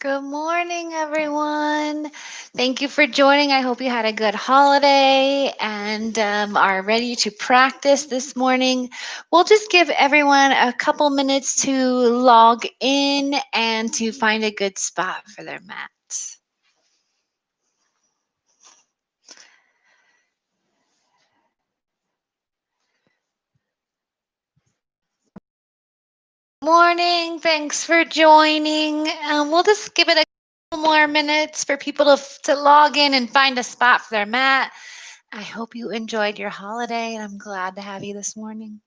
Good morning, everyone. Thank you for joining. I hope you had a good holiday and are ready to practice this morning. We'll just give everyone a couple minutes to log in and to find a good spot for their mat. Morning. Thanks for joining. We'll just give it a couple more minutes for people to log in and find a spot for their mat. I hope you enjoyed your holiday, and I'm glad to have you this morning.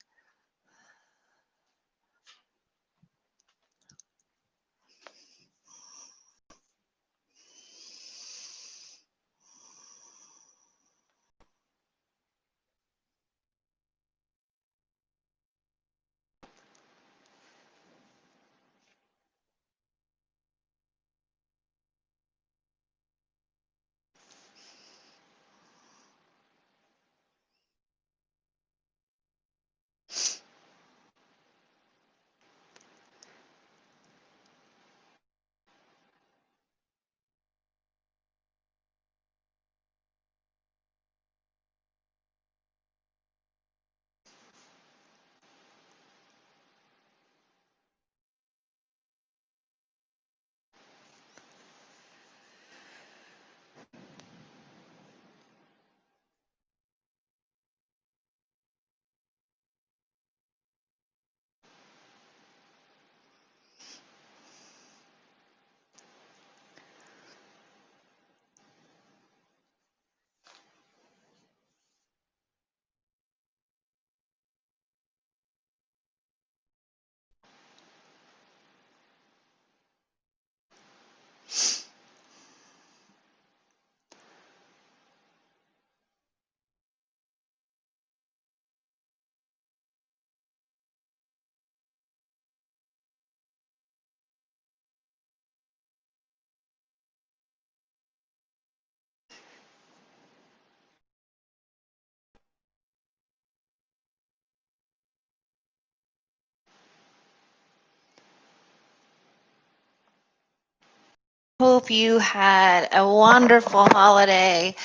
Hope you had a wonderful holiday.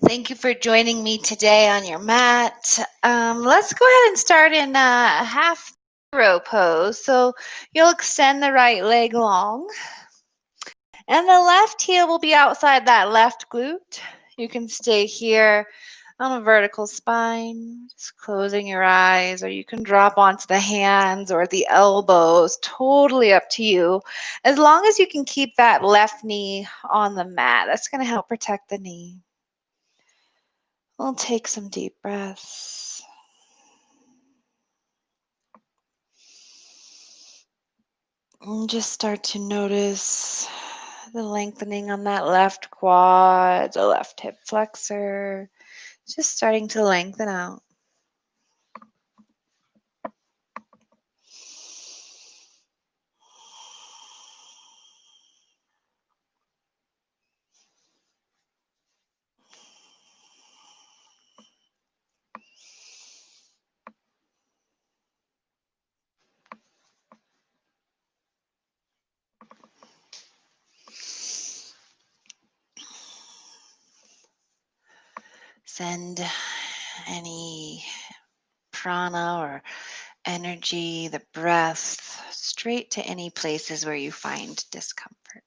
Thank you for joining me today on your mat. Let's go ahead and start in a half row pose. So you'll extend the right leg long, and the left heel will be outside that left glute. You can stay here on a vertical spine, just closing your eyes, or you can drop onto the hands or the elbows, totally up to you. As long as you can keep that left knee on the mat, that's going to help protect the knee. We'll take some deep breaths. And just start to notice the lengthening on that left quad, the left hip flexor, just starting to lengthen out. Send any prana or energy, the breath, straight to any places where you find discomfort.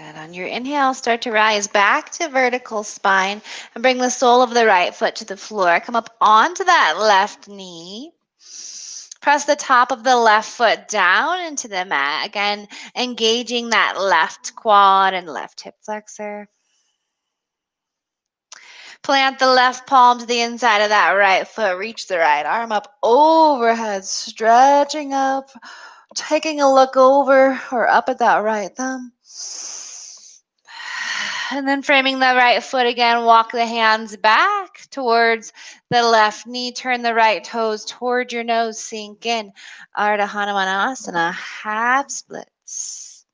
Good. On your inhale, start to rise back to vertical spine and bring the sole of the right foot to the floor. Come up onto that left knee. Press the top of the left foot down into the mat. Again, engaging that left quad and left hip flexor. Plant the left palm to the inside of that right foot. Reach the right arm up overhead, stretching up, taking a look over or up at that right thumb. And then framing the right foot again, walk the hands back towards the left knee. Turn the right toes toward your nose. Sink in. Ardha Hanumanasana, half splits.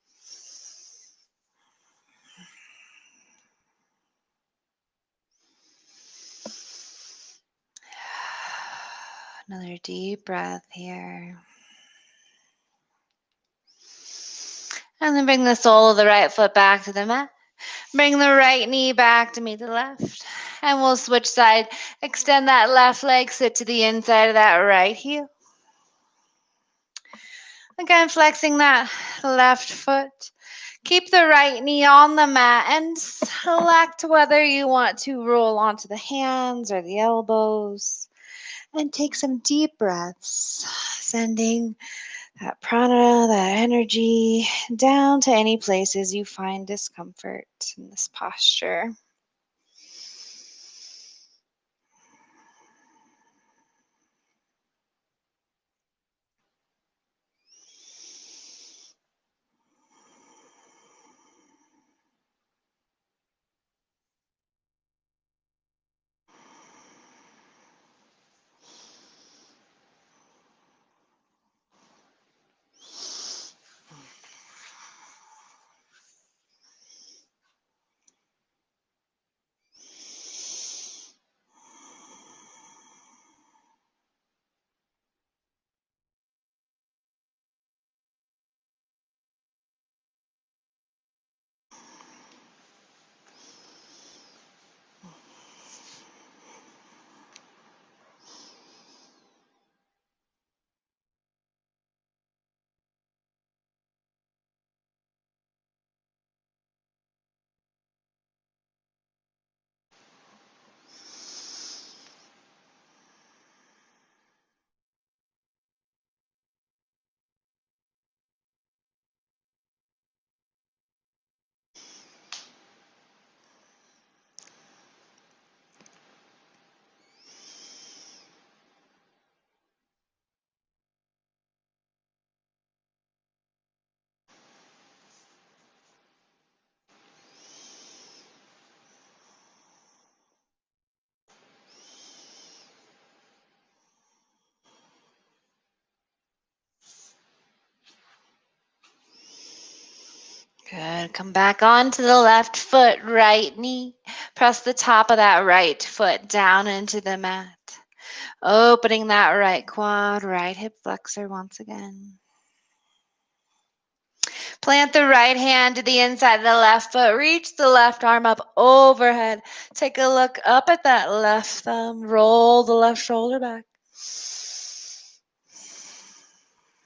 Another deep breath here. And then bring the sole of the right foot back to the mat. Bring the right knee back to meet the left. And we'll switch side. Extend that left leg, sit to the inside of that right heel. Again, flexing that left foot. Keep the right knee on the mat and select whether you want to roll onto the hands or the elbows. And take some deep breaths, sending that prana, that energy down to any places you find discomfort in this posture. Good. Come back onto the left foot, right knee. Press the top of that right foot down into the mat. Opening that right quad, right hip flexor once again. Plant the right hand to the inside of the left foot. Reach the left arm up overhead. Take a look up at that left thumb. Roll the left shoulder back.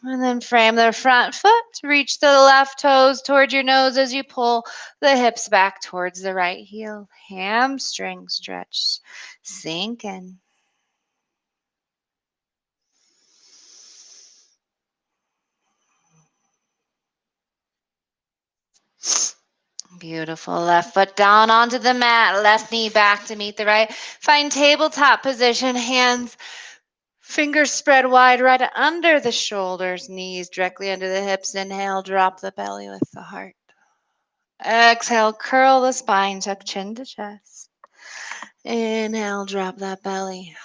And then frame the front foot. Reach the left toes toward your nose as you pull the hips back towards the right heel. Hamstring stretch. Sink in. Beautiful. Left foot down onto the mat. Left knee back to meet the right. Find tabletop position. Hands, fingers spread wide right under the shoulders. Knees directly under the hips. Inhale, drop the belly with the heart. Exhale, curl the spine. Tuck chin to chest. Inhale, drop that belly.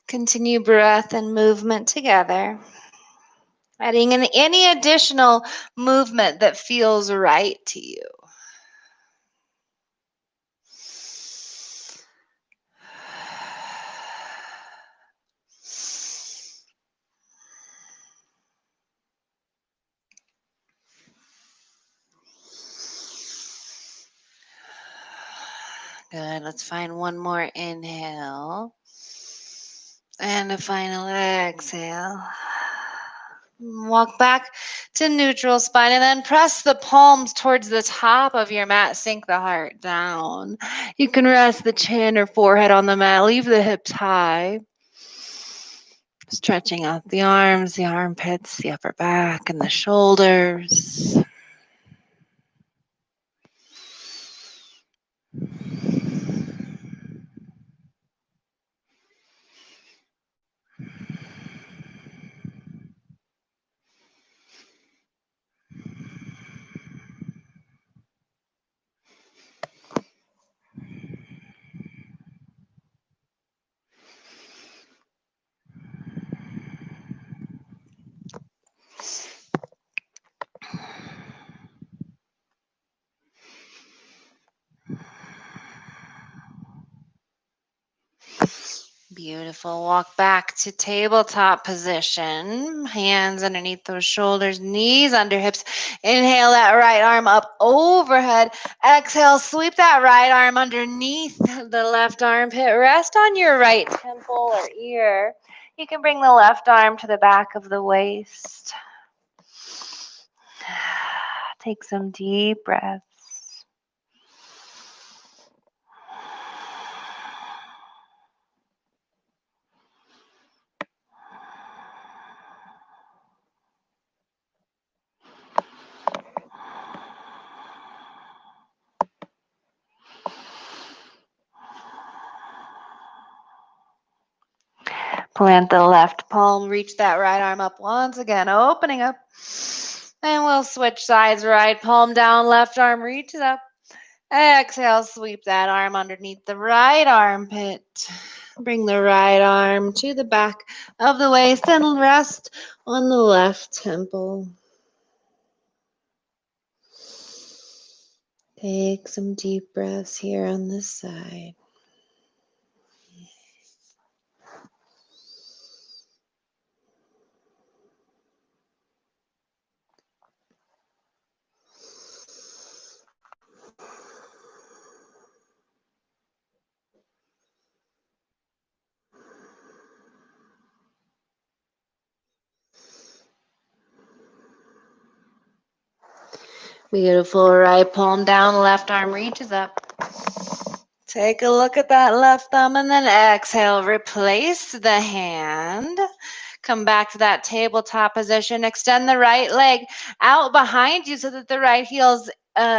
Continue breath and movement together. Adding in any additional movement that feels right to you. Good. Let's find one more inhale. And a final exhale. Walk back to neutral spine and then press the palms towards the top of your mat. Sink the heart down. You can rest the chin or forehead on the mat. Leave the hips high. Stretching out the arms, the armpits, the upper back, and the shoulders. Beautiful. Walk back to tabletop position. Hands underneath those shoulders, knees under hips. Inhale that right arm up overhead. Exhale, sweep that right arm underneath the left armpit. Rest on your right temple or ear. You can bring the left arm to the back of the waist. Take some deep breaths. Plant the left palm, reach that right arm up once again, opening up. And we'll switch sides, right palm down, left arm reaches up. Exhale, sweep that arm underneath the right armpit. Bring the right arm to the back of the waist and rest on the left temple. Take some deep breaths here on this side. Beautiful. Right palm down, left arm reaches up. Take a look at that left thumb and then exhale. Replace the hand. Come back to that tabletop position. Extend the right leg out behind you so that the right heel's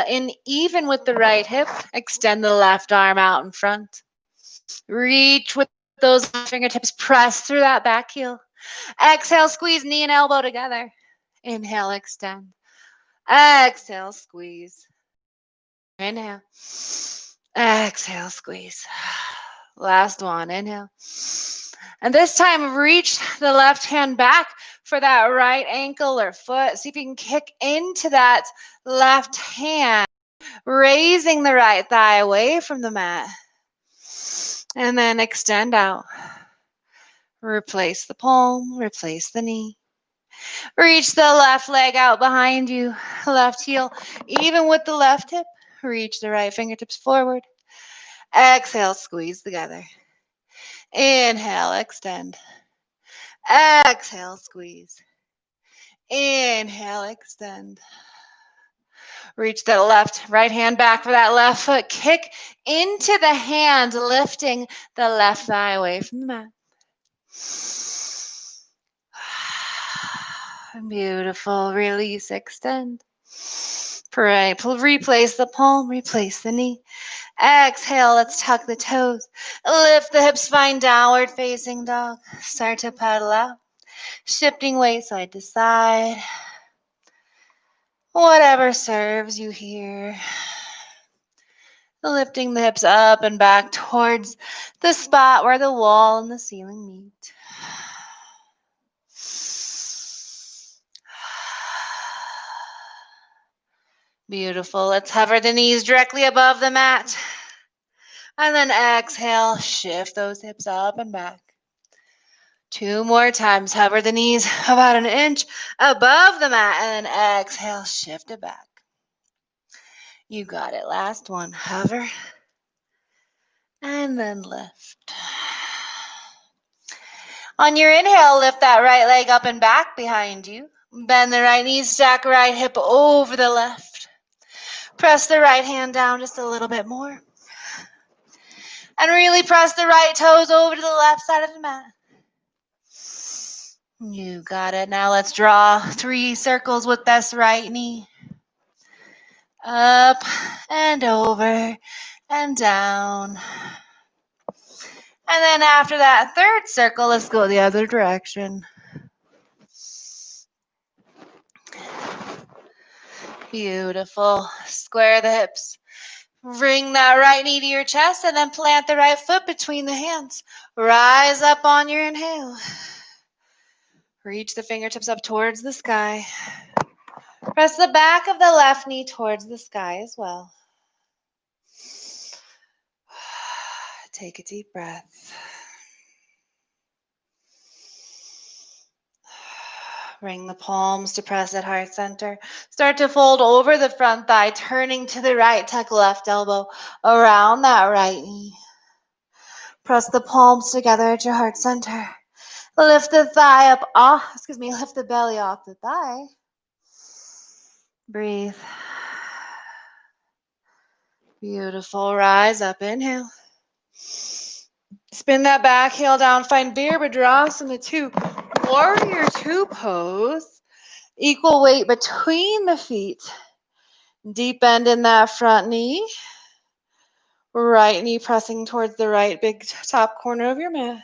in even with the right hip. Extend the left arm out in front. Reach with those fingertips. Press through that back heel. Exhale, squeeze knee and elbow together. Inhale, extend. Exhale, squeeze. Inhale. Exhale, squeeze. Last one. Inhale. And this time, reach the left hand back for that right ankle or foot. See if you can kick into that left hand, raising the right thigh away from the mat. And then extend out. Replace the palm, replace the knee. Reach the left leg out behind you, left heel, even with the left hip. Reach the right fingertips forward. Exhale, squeeze together. Inhale, extend. Exhale, squeeze. Inhale, extend. Reach the right hand back for that left foot. Kick into the hand, lifting the left thigh away from the mat. Beautiful. Release, extend. Pray. Replace the palm, replace the knee. Exhale, let's tuck the toes. Lift the hips, find downward facing dog. Start to pedal out. Shifting weight side to side. Whatever serves you here. Lifting the hips up and back towards the spot where the wall and the ceiling meet. Beautiful. Let's hover the knees directly above the mat. And then exhale, shift those hips up and back. 2 more times. Hover the knees about an inch above the mat. And then exhale, shift it back. You got it. Last one. Hover. And then lift. On your inhale, lift that right leg up and back behind you. Bend the right knee, stack right hip over the left. Press the right hand down just a little bit more. And really press the right toes over to the left side of the mat. You got it. Now let's draw 3 circles with this right knee. Up and over and down. And then after that 3rd circle, let's go the other direction. Beautiful. Square the hips. Bring that right knee to your chest and then plant the right foot between the hands. Rise up on your inhale. Reach the fingertips up towards the sky. Press the back of the left knee towards the sky as well. Take a deep breath. Bring the palms to press at heart center. Start to fold over the front thigh, turning to the right, tuck left elbow around that right knee. Press the palms together at your heart center. Lift the thigh up lift the belly off the thigh. Breathe. Beautiful. Rise up, inhale. Spin that back heel down. Find Virabhadrasana 2. Warrior 2 pose. Equal weight between the feet. Deep bend in that front knee. Right knee pressing towards the right big top corner of your mat.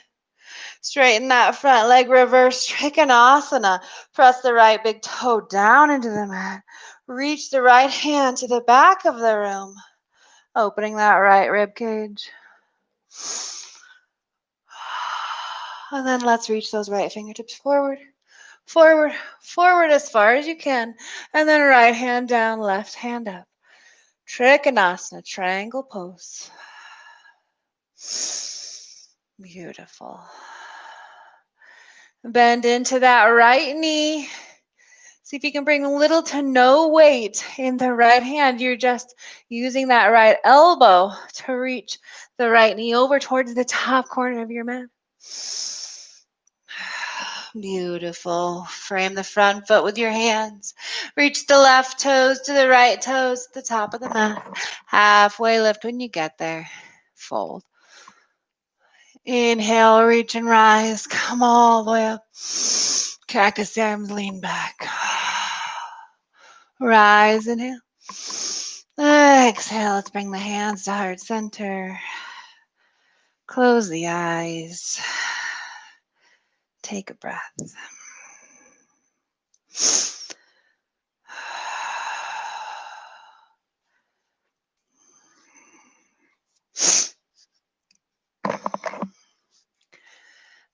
Straighten that front leg, reverse Trikonasana. Press the right big toe down into the mat. Reach the right hand to the back of the room. Opening that right rib cage. And then let's reach those right fingertips forward. Forward, forward as far as you can. And then right hand down, left hand up. Trikonasana, triangle pose. Beautiful. Bend into that right knee. See if you can bring little to no weight in the right hand. You're just using that right elbow to reach the right knee over towards the top corner of your mat. Beautiful. Frame the front foot with your hands. Reach the left toes to the right toes at the top of the mat. Halfway lift when you get there. Fold. Inhale, reach and rise. Come all the way up. Cactus arms, lean back. Rise, inhale. Exhale, let's bring the hands to heart center. Close the eyes. Take a breath.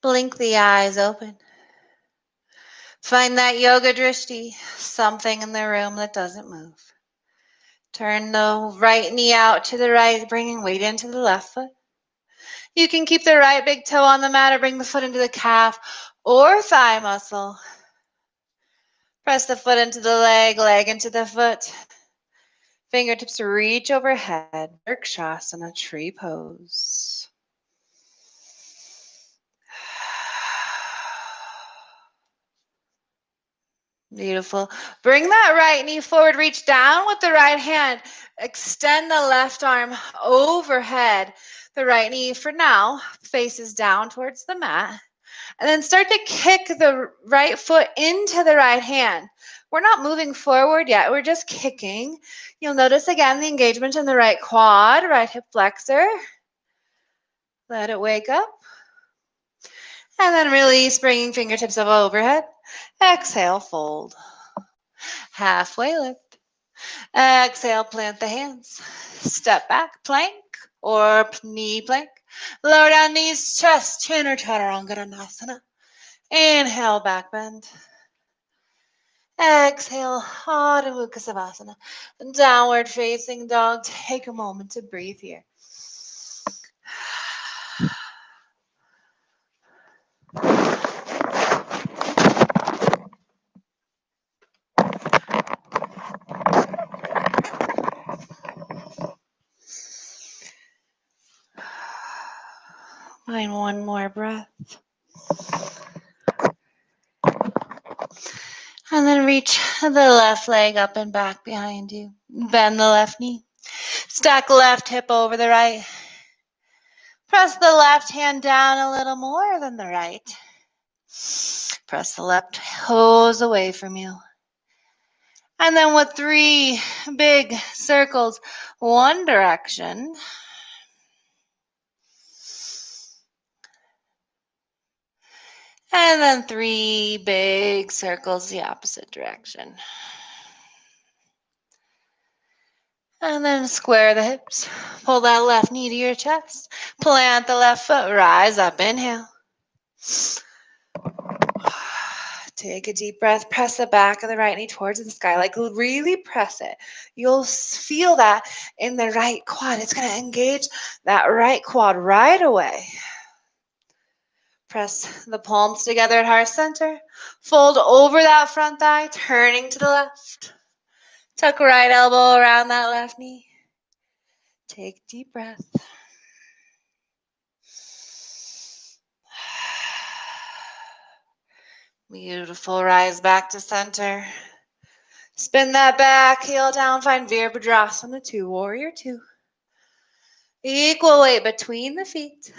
Blink the eyes open. Find that yoga drishti, something in the room that doesn't move. Turn the right knee out to the right, bringing weight into the left foot. You can keep the right big toe on the mat or bring the foot into the calf or thigh muscle. Press the foot into the leg, leg into the foot. Fingertips reach overhead. Vrikshasana, tree pose. Beautiful. Bring that right knee forward. Reach down with the right hand. Extend the left arm overhead. The right knee, for now, faces down towards the mat. And then start to kick the right foot into the right hand. We're not moving forward yet. We're just kicking. You'll notice again the engagement in the right quad, right hip flexor. Let it wake up. And then release, bringing fingertips up overhead. Exhale, fold. Halfway lift. Exhale, plant the hands. Step back, plank or knee plank. Lower down knees, chest, chin or chaturanga. Inhale, back bend. Exhale, Adho Mukha Savasana. Downward facing dog. Take a moment to breathe here. Find one more breath. And then reach the left leg up and back behind you. Bend the left knee. Stack left hip over the right. Press the left hand down a little more than the right. Press the left toes away from you. And then with 3 big circles, one direction. And then 3 big circles the opposite direction. And then square the hips. Pull that left knee to your chest. Plant the left foot. Rise up. Inhale. Take a deep breath. Press the back of the right knee towards the sky. Like really press it. You'll feel that in the right quad. It's going to engage that right quad right away. Press the palms together at heart center. Fold over that front thigh, turning to the left. Tuck right elbow around that left knee. Take a deep breath. Beautiful. Rise back to center. Spin that back heel down. Find Virabhadrasana 2, Warrior 2. Equal weight between the feet.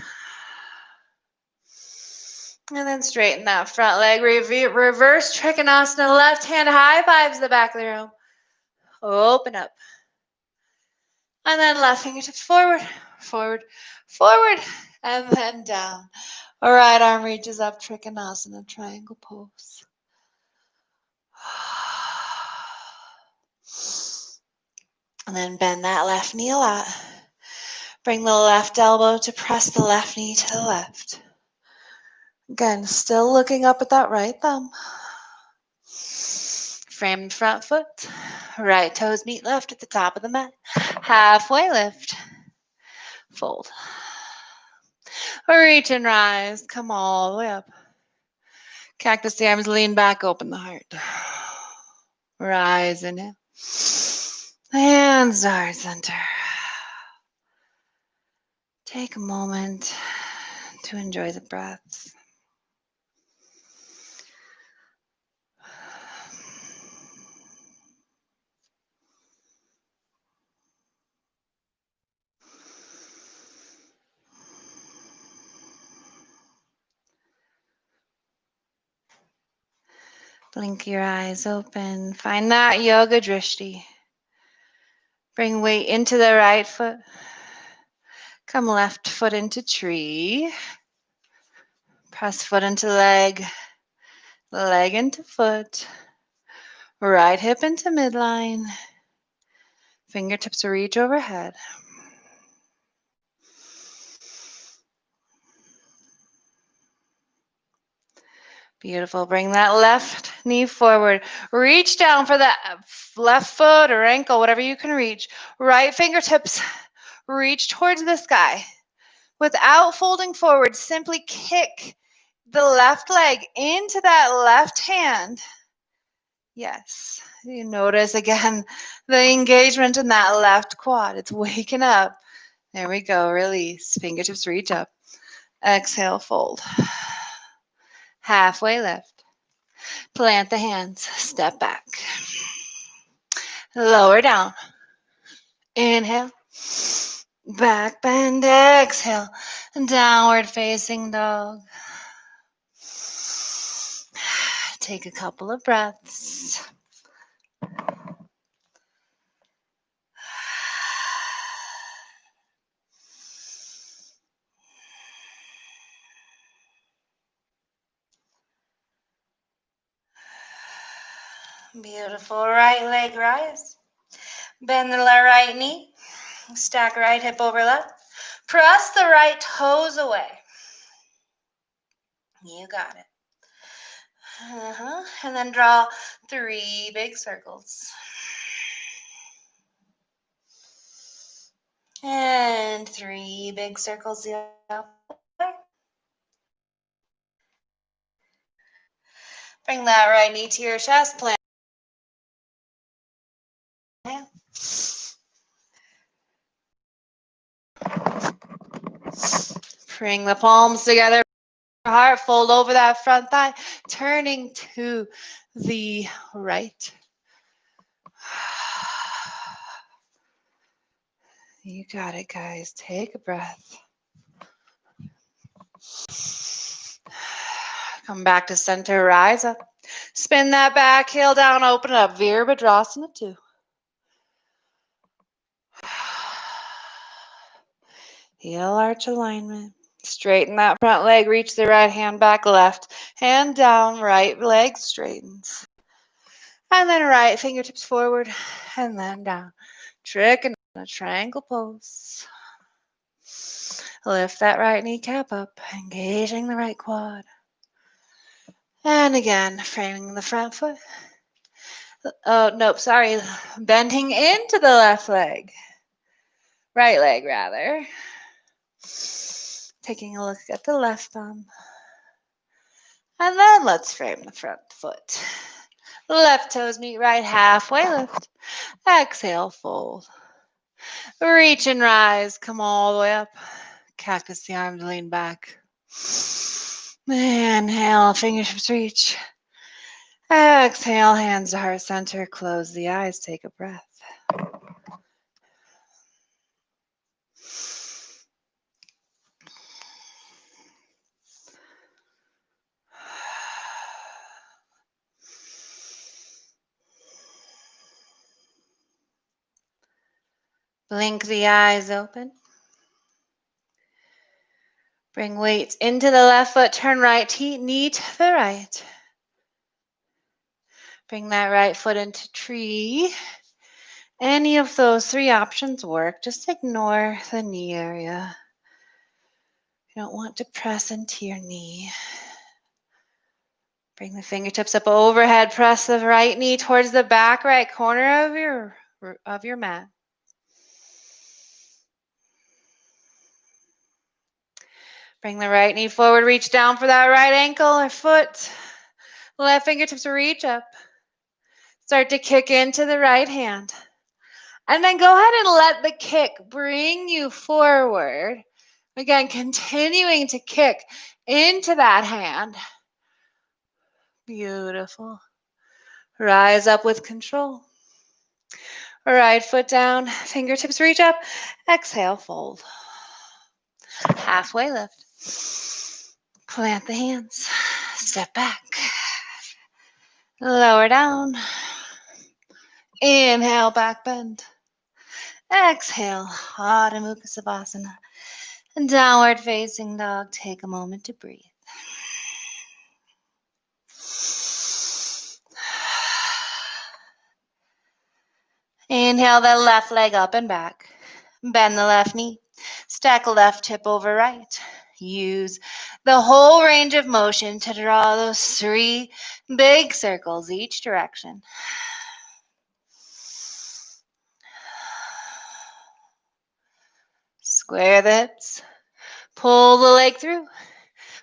And then straighten that front leg. Reverse Trikonasana. Left hand high fives the back of the room. Open up. And then left fingertips forward, forward, forward, and then down. All right, arm reaches up, Trikonasana, triangle pose. And then bend that left knee a lot. Bring the left elbow to press the left knee to the left. Again, still looking up at that right thumb. Framed front foot. Right toes meet left at the top of the mat. Halfway lift. Fold. Reach and rise. Come all the way up. Cactus the arms, lean back, open the heart. Rise, inhale. Hands to heart center. Take a moment to enjoy the breath. Blink your eyes open. Find that yoga drishti. Bring weight into the right foot. Come left foot into tree. Press foot into leg. Leg into foot. Right hip into midline. Fingertips reach overhead. Beautiful. Bring that left knee forward. Reach down for that left foot or ankle, whatever you can reach. Right fingertips reach towards the sky. Without folding forward, simply kick the left leg into that left hand. Yes. You notice again the engagement in that left quad. It's waking up. There we go. Release. Fingertips reach up. Exhale, fold. Halfway lift. Plant the hands, step back. Lower down. Inhale. Back bend, exhale. Downward facing dog. Take a couple of breaths. Beautiful. Right leg rise. Bend the right knee. Stack right hip over left. Press the right toes away. You got it. And then draw 3 big circles. And 3 big circles the opposite way. Bring that right knee to your chest. Plant. Bring the palms together. Heart, fold over that front thigh, turning to the right. You got it, guys. Take a breath. Come back to center, rise up. Spin that back heel down, open it up. Virabhadrasana 2. Heel arch alignment. Straighten that front leg, reach the right hand back, left hand down, right leg straightens. And then right fingertips forward and then down. Trick a triangle pose. Lift that right kneecap up, engaging the right quad. And again, framing the front foot. Oh, nope, sorry. Bending into the left leg. Right leg, rather. Taking a look at the left thumb. And then let's frame the front foot. Left toes meet right, halfway lift. Exhale, fold. Reach and rise, come all the way up. Cactus the arms, lean back. Inhale, fingertips reach. Exhale, hands to heart center. Close the eyes, take a breath. Blink the eyes open. Bring weight into the left foot, turn right knee to the right. Bring that right foot into tree. Any of those 3 options work. Just ignore the knee area. You don't want to press into your knee. Bring the fingertips up overhead. Press the right knee towards the back right corner of your mat. Bring the right knee forward. Reach down for that right ankle or foot. Left fingertips reach up. Start to kick into the right hand. And then go ahead and let the kick bring you forward. Again, continuing to kick into that hand. Beautiful. Rise up with control. Right foot down, fingertips reach up. Exhale, fold. Halfway lift. Plant the hands. Step back. Lower down. Inhale, back bend. Exhale, Adho Mukha Savasana. Downward facing dog. Take a moment to breathe. Inhale that left leg up and back. Bend the left knee. Stack left hip over right. Use the whole range of motion to draw those 3 big circles each direction. Square the hips. Pull the leg through.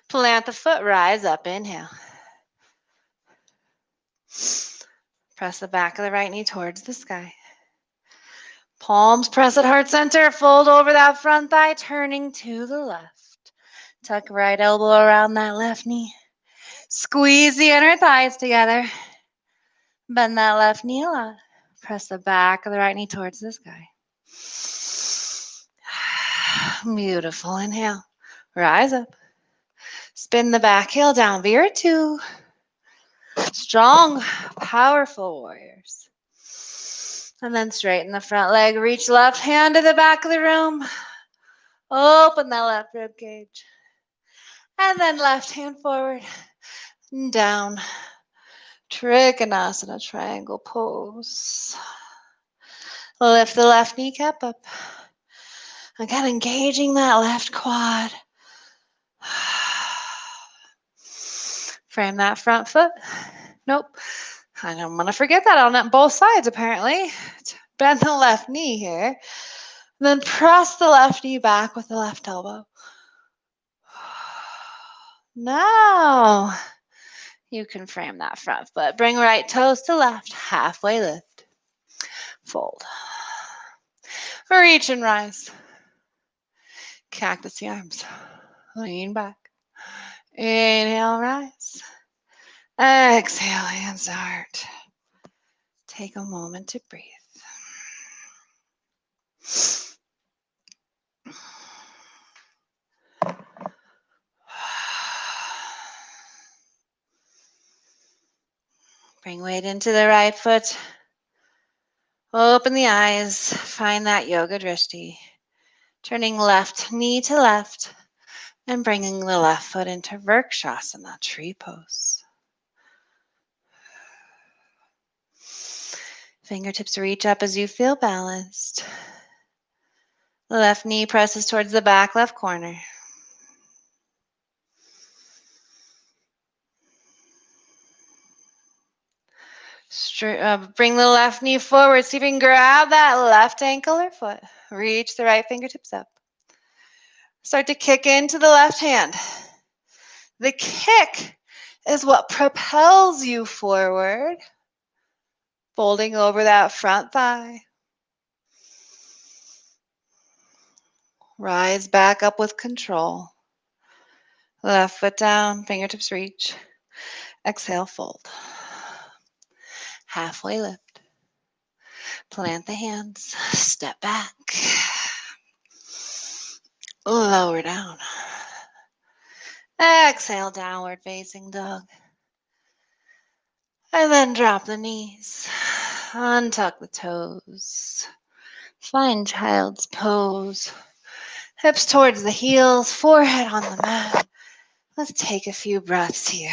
Plant the foot. Rise up. Inhale. Press the back of the right knee towards the sky. Palms press at heart center. Fold over that front thigh, turning to the left. Tuck right elbow around that left knee. Squeeze the inner thighs together. Bend that left knee a lot. Press the back of the right knee towards the sky. Beautiful. Inhale. Rise up. Spin the back heel down. Vira 2. Strong, powerful warriors. And then straighten the front leg. Reach left hand to the back of the room. Open that left rib cage. And then left hand forward and down. Trikonasana, triangle pose. Lift the left kneecap up. Again, engaging that left quad. Frame that front foot. Nope. I'm going to forget that on both sides, apparently. Bend the left knee here. Then press the left knee back with the left elbow. Now you can frame that front foot. Bring right toes to left. Halfway lift. Fold. Reach and rise. Cactus the arms. Lean back. Inhale, rise. Exhale, hands to heart. Take a moment to breathe. Bring weight into the right foot. Open the eyes. Find that yoga drishti. Turning left knee to left and bringing the left foot into Vrikshasana, tree pose. Fingertips reach up as you feel balanced. Left knee presses towards the back left corner. Bring the left knee forward. See if you can grab that left ankle or foot. Reach the right fingertips up. Start to kick into the left hand. The kick is what propels you forward, folding over that front thigh. Rise back up with control. Left foot down, fingertips reach. Exhale, fold. Halfway lift. Plant the hands. Step back. Lower down. Exhale, downward facing dog. And then drop the knees. Untuck the toes. Find child's pose. Hips towards the heels, forehead on the mat. Let's take a few breaths here.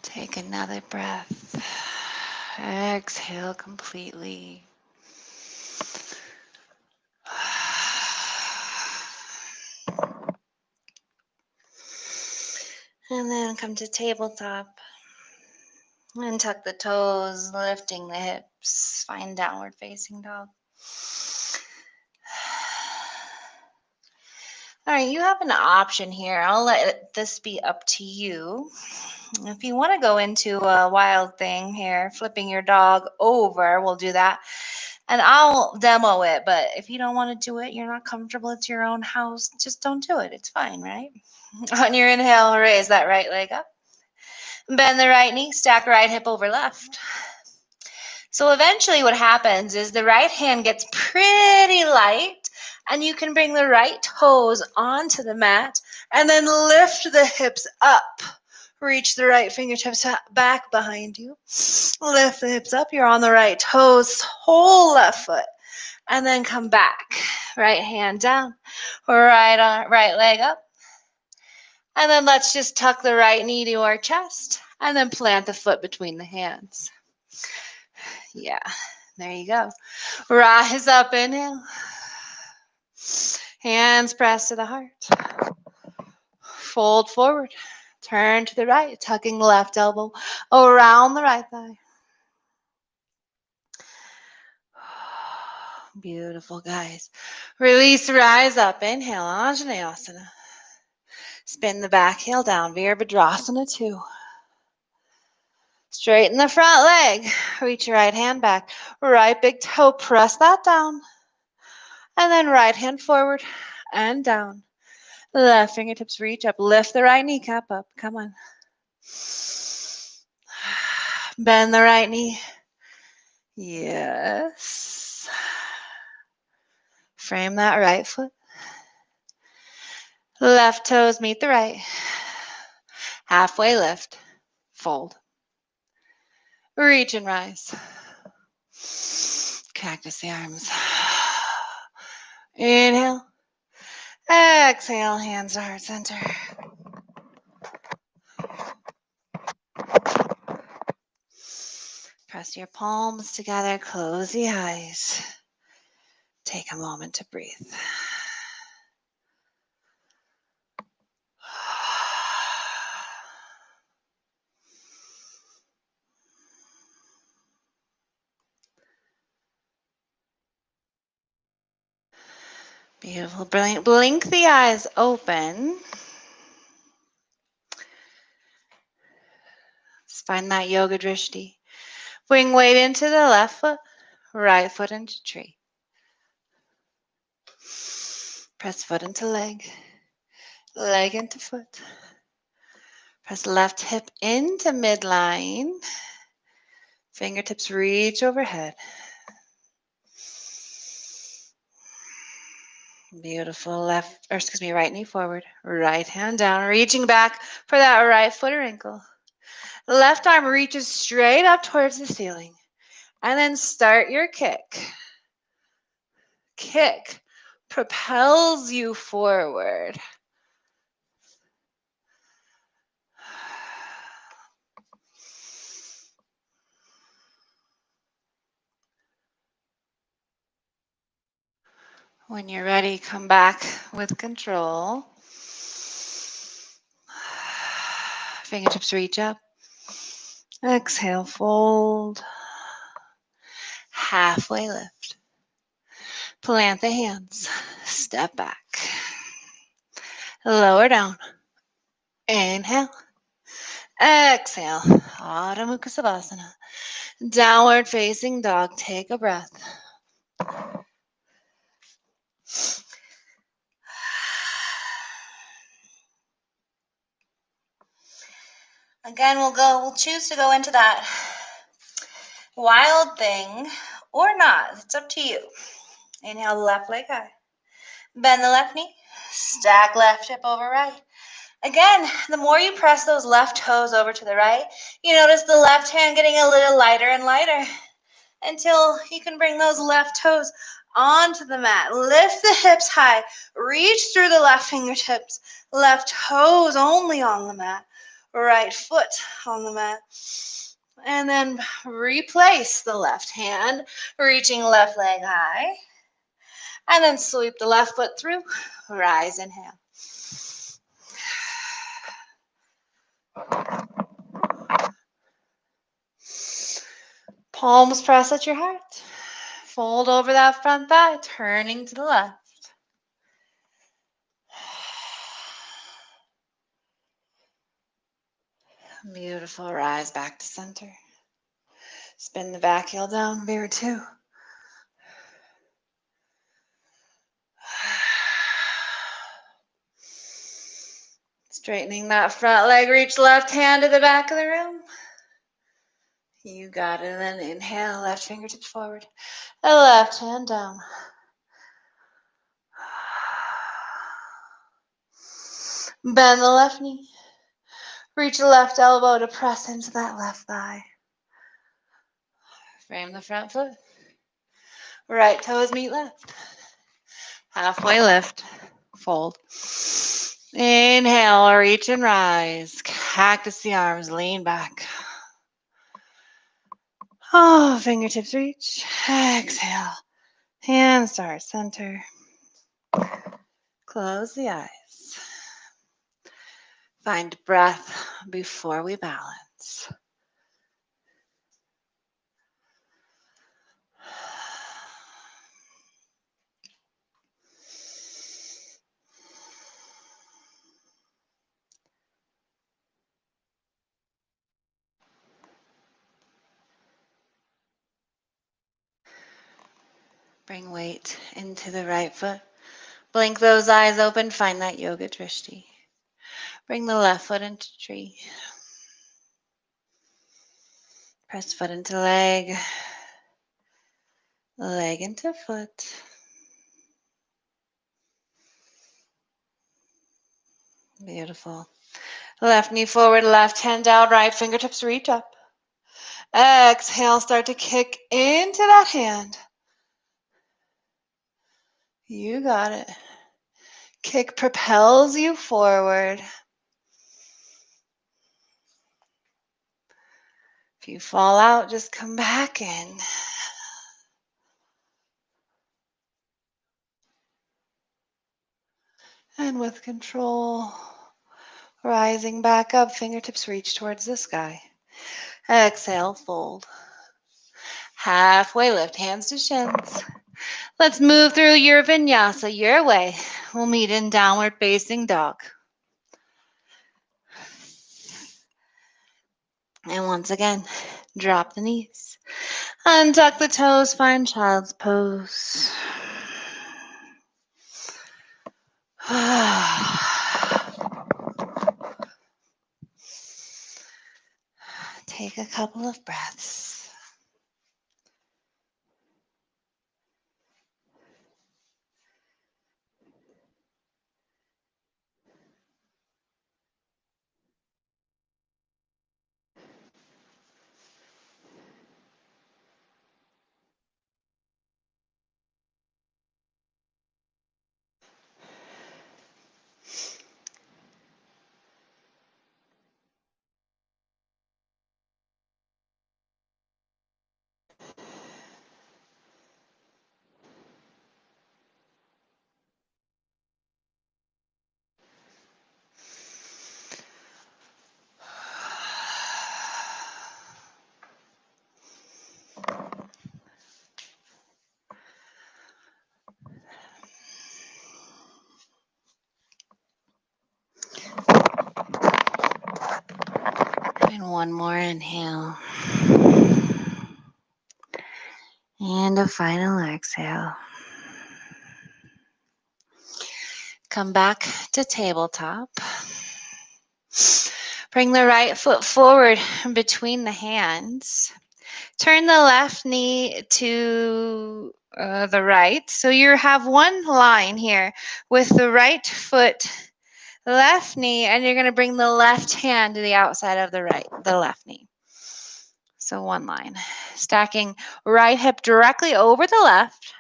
Take another breath. Exhale completely. And then come to tabletop. And tuck the toes, lifting the hips. Find downward facing dog. All right, you have an option here. I'll let this be up to you. If you want to go into a wild thing here, flipping your dog over, we'll do that. And I'll demo it, but if you don't want to do it, you're not comfortable, it's your own house, just don't do it. It's fine, right? On your inhale, raise that right leg up. Bend the right knee, stack right hip over left. So eventually what happens is the right hand gets pretty light and you can bring the right toes onto the mat and then lift the hips up. Reach the right fingertips back behind you. Lift the hips up. You're on the right toes, whole left foot. And then come back. Right hand down. Right leg up. And then let's just tuck the right knee to our chest. And then plant the foot between the hands. Yeah, there you go. Rise up, inhale. Hands press to the heart. Fold forward. Turn to the right, tucking the left elbow around the right thigh. Beautiful, guys. Release, rise up. Inhale, Anjaneyasana. Spin the back heel down, Virabhadrasana 2. Straighten the front leg. Reach your right hand back. Right big toe, press that down. And then right hand forward and down. Left fingertips reach up. Lift the right kneecap up. Come on. Bend the right knee. Yes. Frame that right foot. Left toes meet the right. Halfway lift. Fold. Reach and rise. Cactus the arms. Inhale. Exhale, hands to heart center. Press your palms together, close the eyes. Take a moment to breathe. Beautiful. Brilliant. Blink the eyes open. Let's find that yoga drishti. Bring weight into the left foot, right foot into tree. Press foot into leg, leg into foot. Press left hip into midline. Fingertips reach overhead. Beautiful. Right knee forward, right hand down, reaching back for that right foot or ankle. Left arm reaches straight up towards the ceiling. And then start your kick. Kick propels you forward. When you're ready, come back with control. Fingertips reach up. Exhale, fold. Halfway lift. Plant the hands. Step back. Lower down. Inhale. Exhale. Adho Mukha Savasana. Downward facing dog. Take a breath. Again, we'll choose to go into that wild thing or not. It's up to you. Inhale, left leg high. Bend the left knee. Stack left hip over right. Again, the more you press those left toes over to the right, you notice the left hand getting a little lighter and lighter until you can bring those left toes onto the mat. Lift the hips high. Reach through the left fingertips. Left toes only on the mat. Right foot on the mat. And then replace the left hand, reaching left leg high. And then sweep the left foot through. Rise, inhale. Palms press at your heart. Fold over that front thigh, turning to the left. Beautiful. Rise back to center. Spin the back heel down, mirror two. Straightening that front leg, reach left hand to the back of the room. You got it. And then inhale, left fingertips forward. And left hand down. Bend the left knee. Reach the left elbow to press into that left thigh. Frame the front foot. Right toes meet left. Halfway lift. Fold. Inhale, reach and rise. Cactus the arms, lean back. Oh, fingertips reach. Exhale. Hands to heart center. Close the eyes. Find breath before we balance. Bring weight into the right foot. Blink those eyes open. Find that yoga drishti. Bring the left foot into tree. Press foot into leg. Leg into foot. Beautiful. Left knee forward, left hand down, right fingertips reach up. Exhale, start to kick into that hand. You got it. Kick propels you forward. If you fall out, just come back in. And with control, rising back up, fingertips reach towards the sky. Exhale, fold. Halfway lift, hands to shins. Let's move through your vinyasa your way. We'll meet in downward facing dog. And once again, drop the knees. Untuck the toes, find child's pose. Take a couple of breaths. And one more inhale. And a final exhale. Come back to tabletop. Bring the right foot forward between the hands. Turn the left knee to the right. So you have one line here with the right foot, left knee, and you're going to bring the left hand to the outside of the left knee. So one line. Stacking right hip directly over the left.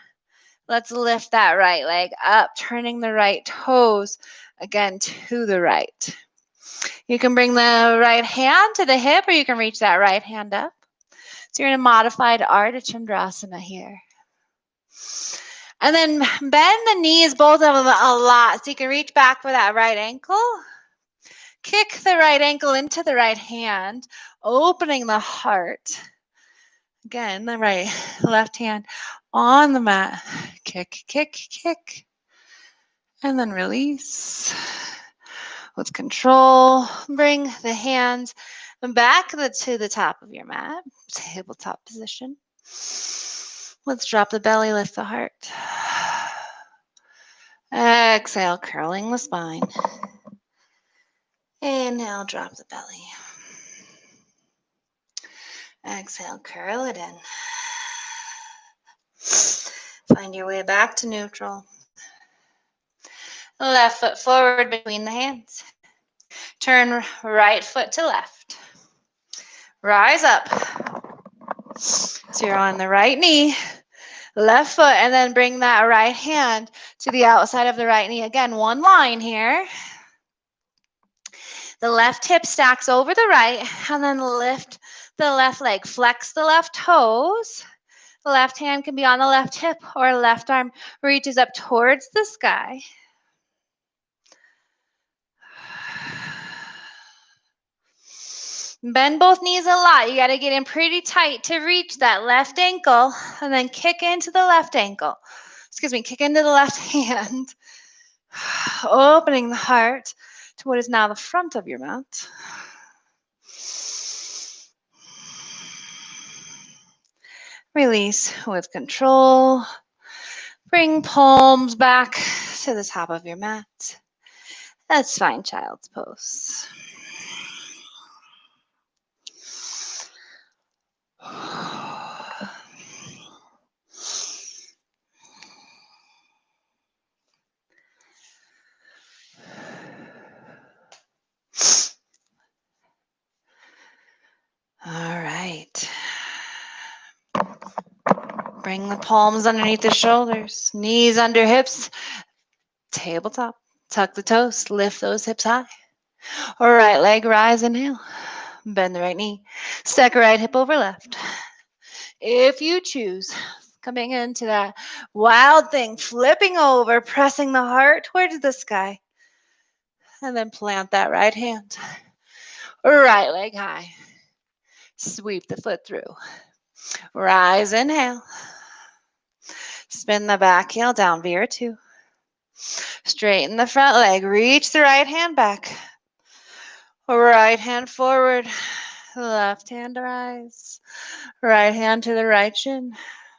Let's lift that right leg up, turning the right toes again to the right. You can bring the right hand to the hip, or you can reach that right hand up. So you're in a modified Ardha Chandrasana here. And then bend the knees, both of them, a lot. So you can reach back for that right ankle. Kick the right ankle into the right hand, opening the heart. Again, the left hand on the mat. Kick, kick, kick. And then release. With control, bring the hands back to the top of your mat, tabletop position. Let's drop the belly, lift the heart. Exhale, curling the spine. Inhale, drop the belly. Exhale, curl it in. Find your way back to neutral. Left foot forward between the hands. Turn right foot to left. Rise up. So you're on the right knee, left foot, and then bring that right hand to the outside of the right knee. Again, one line here. The left hip stacks over the right, and then lift the left leg. Flex the left toes. The left hand can be on the left hip, or left arm reaches up towards the sky. Bend both knees a lot. You got to get in pretty tight to reach that left ankle, and then kick into the left ankle. Kick into the left hand. Opening the heart to what is now the front of your mat. Release with control. Bring palms back to the top of your mat. Let's find child's pose. All right. Bring the palms underneath the shoulders, knees under hips, tabletop. Tuck the toes, lift those hips high. Right leg rise, inhale. Bend the right knee. Stack right hip over left. If you choose, coming into that wild thing, flipping over, pressing the heart towards the sky. And then plant that right hand. Right leg high. Sweep the foot through. Rise, inhale. Spin the back heel down, veer two. Straighten the front leg. Reach the right hand back. Right hand forward. Left hand rise. Right hand to the right shin.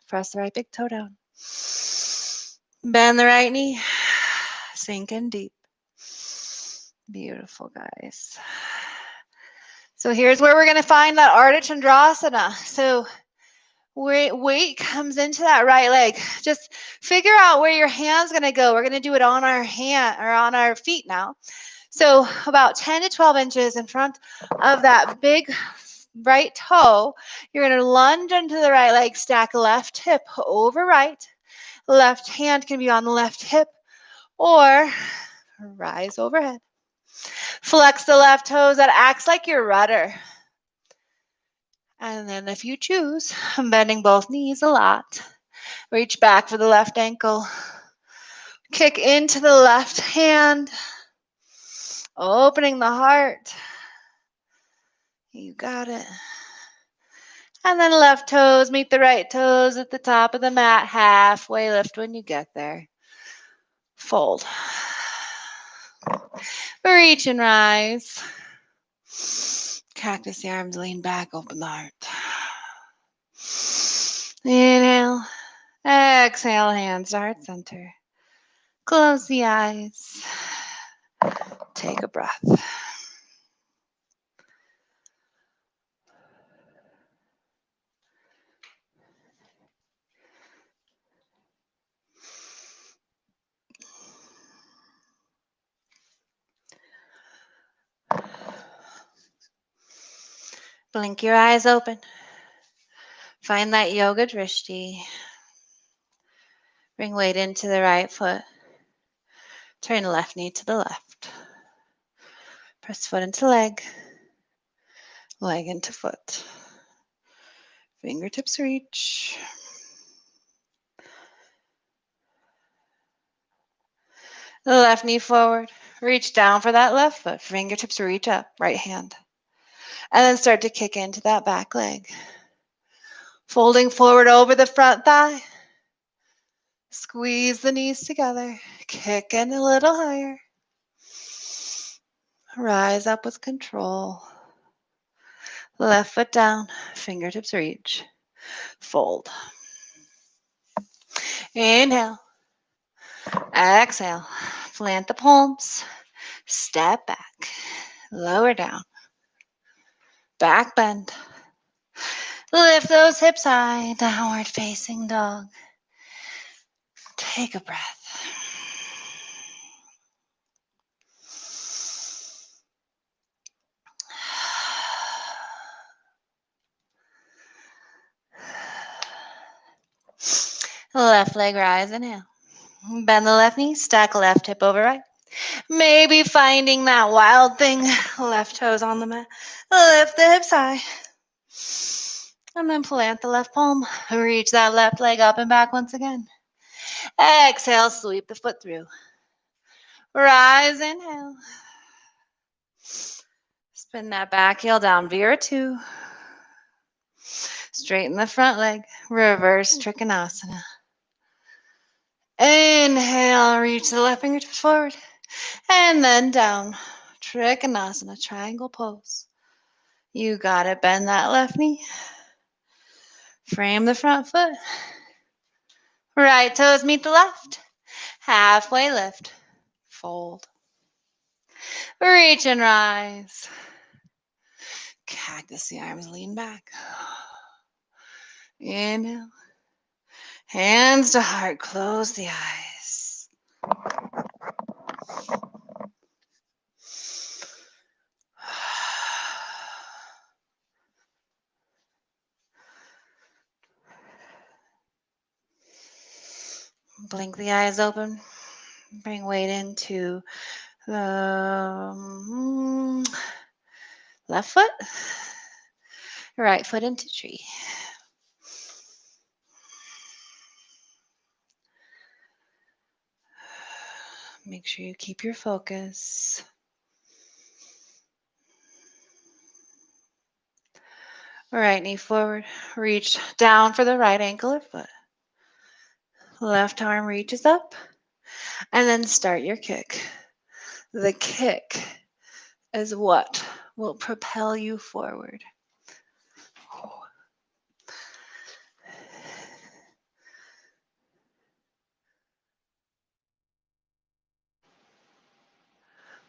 Press the right big toe down. Bend the right knee. Sink in deep. Beautiful, guys. So here's where we're going to find that Ardha Chandrasana. So weight comes into that right leg. Just figure out where your hand's going to go. We're going to do it on our hand or on our feet now. So about 10 to 12 inches in front of that big right toe, you're going to lunge into the right leg, stack left hip over right. Left hand can be on the left hip or rise overhead. Flex the left toes. That acts like your rudder. And then if you choose, I'm bending both knees a lot. Reach back for the left ankle. Kick into the left hand. Opening the heart. You got it. And then left toes meet the right toes at the top of the mat. Halfway lift when you get there. Fold. Reach and rise. Cactus the arms, lean back, open the heart. Inhale. Exhale, hands to heart center. Close the eyes. Take a breath. Blink your eyes open. Find that yoga drishti. Bring weight into the right foot. Turn the left knee to the left. Press foot into leg. Leg into foot. Fingertips reach. The left knee forward. Reach down for that left foot. Fingertips reach up. Right hand. And then start to kick into that back leg. Folding forward over the front thigh. Squeeze the knees together. Kick in a little higher. Rise up with control. Left foot down. Fingertips reach. Fold. Inhale. Exhale. Plant the palms. Step back. Lower down. Back bend. Lift those hips high. Downward facing dog. Take a breath. Left leg rise, inhale. Bend the left knee, stack left hip over right. Maybe finding that wild thing. Left toes on the mat. Lift the hips high. And then plant the left palm. Reach that left leg up and back once again. Exhale, sweep the foot through. Rise, inhale. Spin that back heel down, veer two. Straighten the front leg. Reverse Trikonasana. Inhale, reach the left fingertips forward. And then down. Trikonasana, triangle pose. You got it. Bend that left knee. Frame the front foot. Right toes meet the left. Halfway lift. Fold. Reach and rise. Cactus the arms, lean back. Inhale. Hands to heart, close the eyes. Blink the eyes open. Bring weight into the left foot, right foot into tree. Make sure you keep your focus. Right knee forward, reach down for the right ankle or foot. Left arm reaches up, and then start your kick. The kick is what will propel you forward.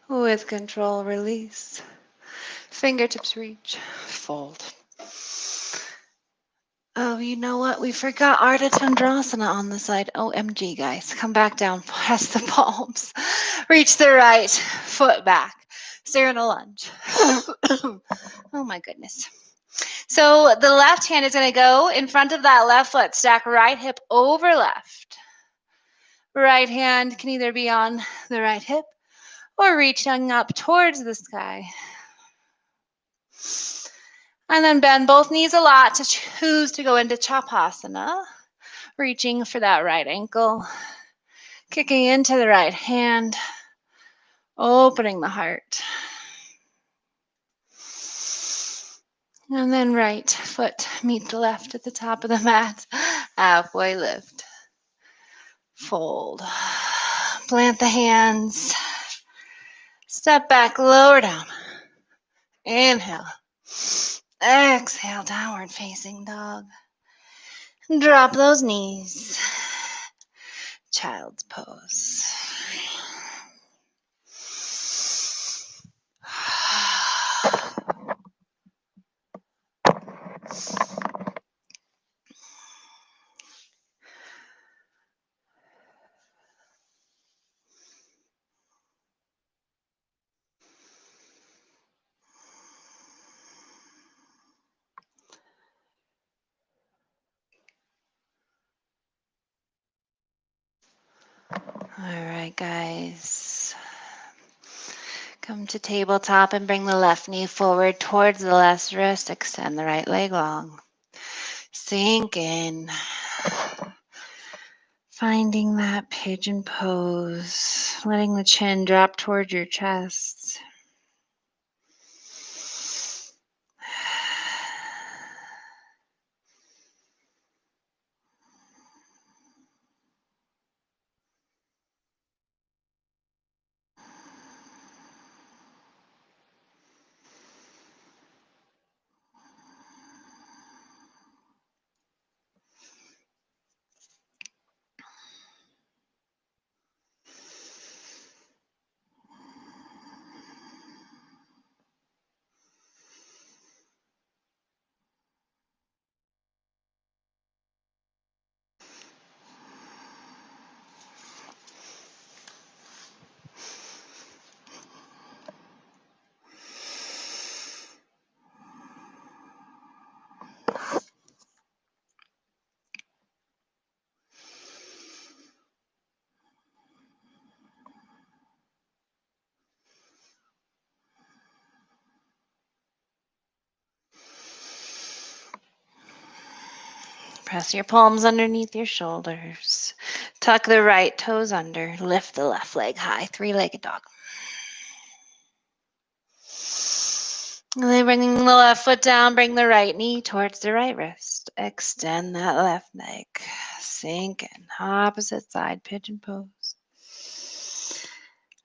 With control, release. Fingertips reach, fold. Oh, you know what? We forgot Ardha Chandrasana on the side. OMG, guys. Come back down, press the palms. Reach the right foot back. So you're in a lunge. Oh my goodness. So the left hand is going to go in front of that left foot. Stack right hip over left. Right hand can either be on the right hip or reaching up towards the sky. And then bend both knees a lot to choose to go into Chapasana. Reaching for that right ankle. Kicking into the right hand. Opening the heart. And then right foot meet the left at the top of the mat. Halfway lift. Fold. Plant the hands. Step back, lower down. Inhale. Exhale, downward facing dog. Drop those knees. Child's pose. All right, guys. Come to tabletop and bring the left knee forward towards the left wrist. Extend the right leg long. Sink in. Finding that pigeon pose. Letting the chin drop towards your chest. Press your palms underneath your shoulders. Tuck the right toes under. Lift the left leg high. Three-legged dog. And then bringing the left foot down, bring the right knee towards the right wrist. Extend that left leg. Sink in. Opposite side, pigeon pose.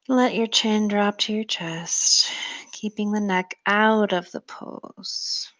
Let your chin drop to your chest, keeping the neck out of the pose.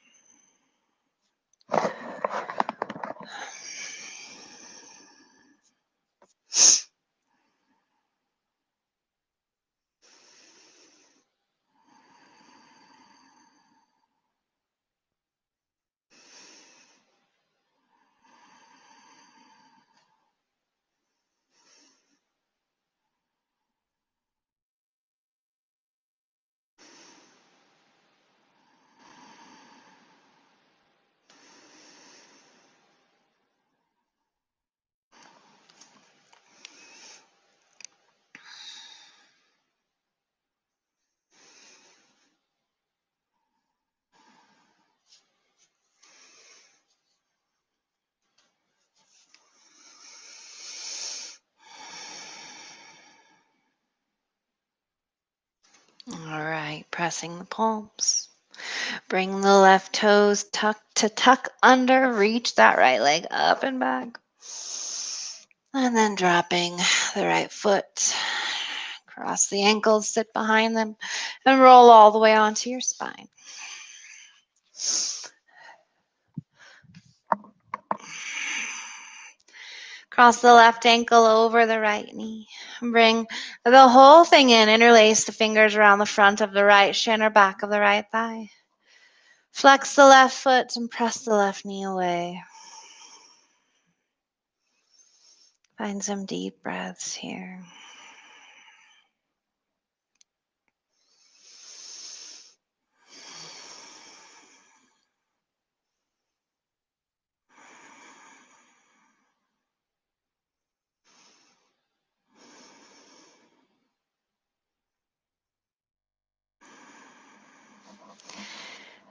pressing the palms. Bring the left toes tuck under. Reach that right leg up and back. And then dropping the right foot. Cross the ankles, sit behind them, and roll all the way onto your spine. Cross the left ankle over the right knee. Bring the whole thing in. Interlace the fingers around the front of the right shin or back of the right thigh. Flex the left foot and press the left knee away. Find some deep breaths here.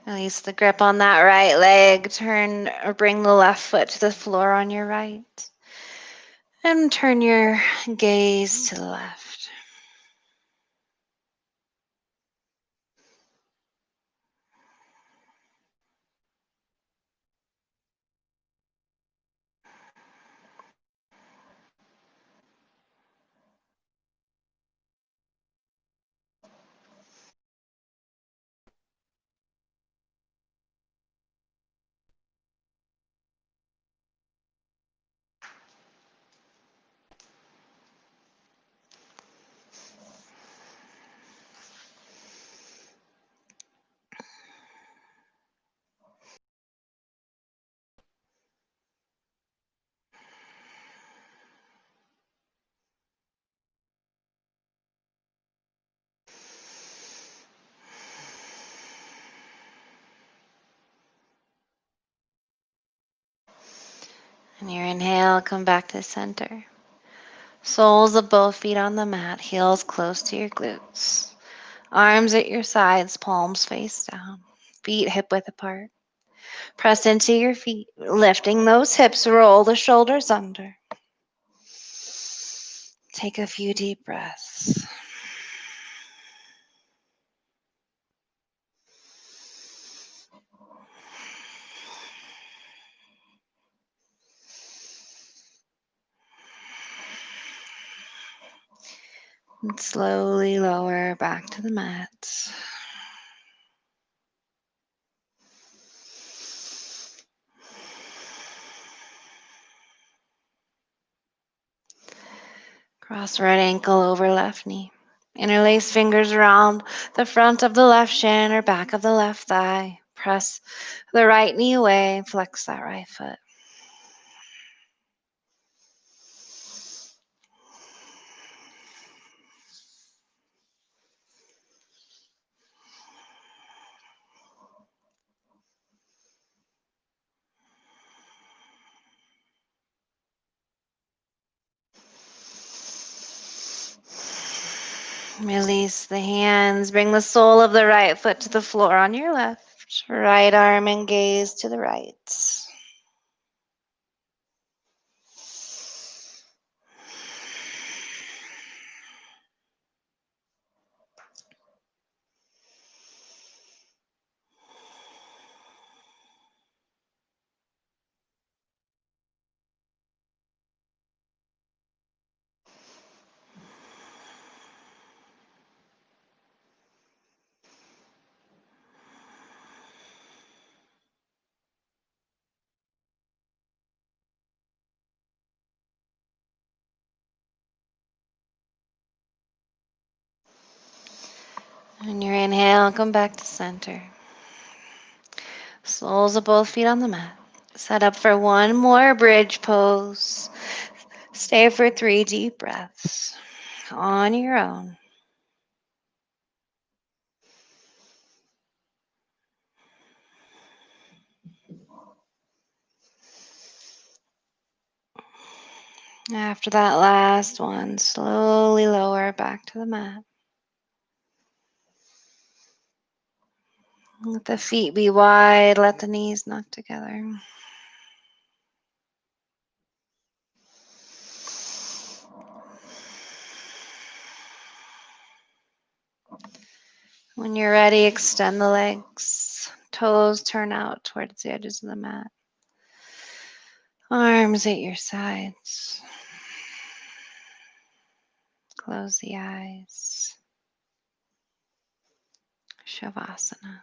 Release the grip on that right leg. Turn or bring the left foot to the floor on your right. And turn your gaze to the left. And your inhale, come back to center. Soles of both feet on the mat, heels close to your glutes. Arms at your sides, palms face down. Feet hip width apart. Press into your feet, lifting those hips, roll the shoulders under. Take a few deep breaths. And slowly lower back to the mat. Cross right ankle over left knee. Interlace fingers around the front of the left shin or back of the left thigh. Press the right knee away. Flex that right foot. Release the hands. Bring the sole of the right foot to the floor on your left. Right arm and gaze to the right. On your inhale, come back to center. Soles of both feet on the mat. Set up for one more bridge pose. Stay for 3 deep breaths on your own. After that last one, slowly lower back to the mat. Let the feet be wide, let the knees knock together. When you're ready, extend the legs. Toes turn out towards the edges of the mat. Arms at your sides. Close the eyes. Shavasana.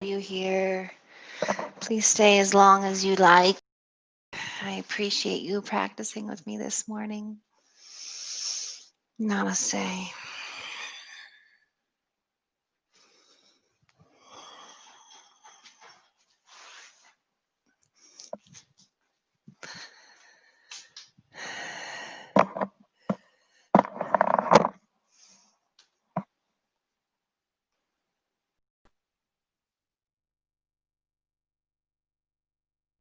You here. Please stay as long as you like. I appreciate you practicing with me this morning. Namaste.